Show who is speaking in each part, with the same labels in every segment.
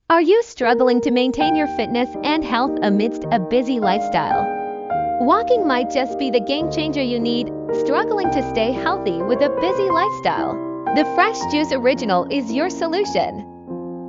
Speaker 1: Are you struggling to maintain your fitness and health amidst a busy lifestyle? Walking might just be the game changer you need, struggling to stay healthy with a busy lifestyle. The Fresh Juice Original is your solution.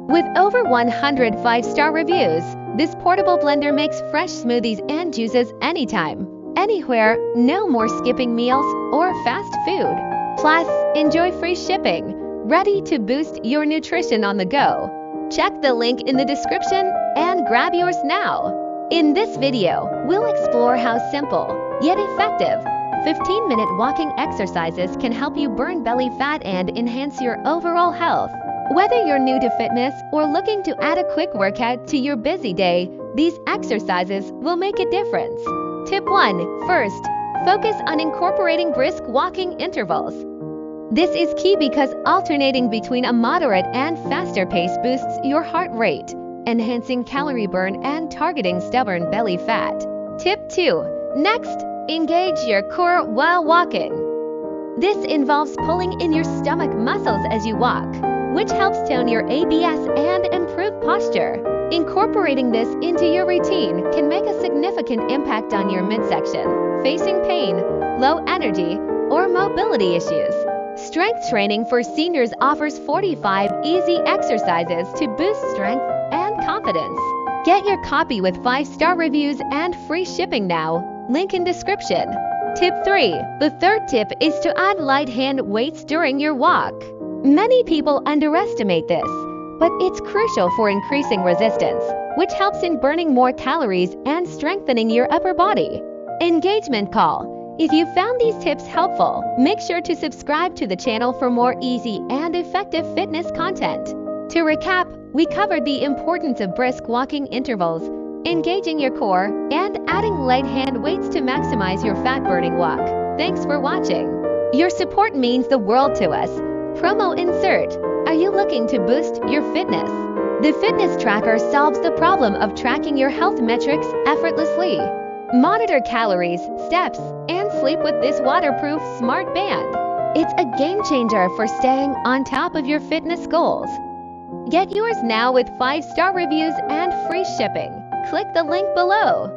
Speaker 1: With over 100 5-star reviews, this portable blender makes fresh smoothies and juices anytime, anywhere, no more skipping meals or fast food. Plus, enjoy free shipping, ready to boost your nutrition on the go. Check the link in the description and grab yours now. In this video, we'll explore how simple, yet effective, 15-minute walking exercises can help you burn belly fat and enhance your overall health. Whether you're new to fitness or looking to add a quick workout to your busy day, these exercises will make a difference. Tip 1. First, focus on incorporating brisk walking intervals. This is key because alternating between a moderate and faster pace boosts your heart rate, enhancing calorie burn and targeting stubborn belly fat. Tip 2. Next, engage your core while walking. This involves pulling in your stomach muscles as you walk, which helps tone your ABS and improve posture. Incorporating this into your routine can make a significant impact on your midsection, facing pain, low energy, or mobility issues. Strength Training for Seniors offers 45 easy exercises to boost strength and confidence. Get your copy with 5-star reviews and free shipping now. Link in description. Tip 3. The third tip is to add light hand weights during your walk. Many people underestimate this, but it's crucial for increasing resistance, which helps in burning more calories and strengthening your upper body. Engagement Call. If you found these tips helpful, make sure to subscribe to the channel for more easy and effective fitness content. To recap, we covered the importance of brisk walking intervals, engaging your core, and adding light hand weights to maximize your fat-burning walk. Thanks for watching. Your support means the world to us. Promo insert. Are you looking to boost your fitness? The Fitness Tracker solves the problem of tracking your health metrics effortlessly. Monitor calories, steps, and sleep with this waterproof smart band. It's a game changer for staying on top of your fitness goals. Get yours now with 5-star reviews and free shipping. Click the link below.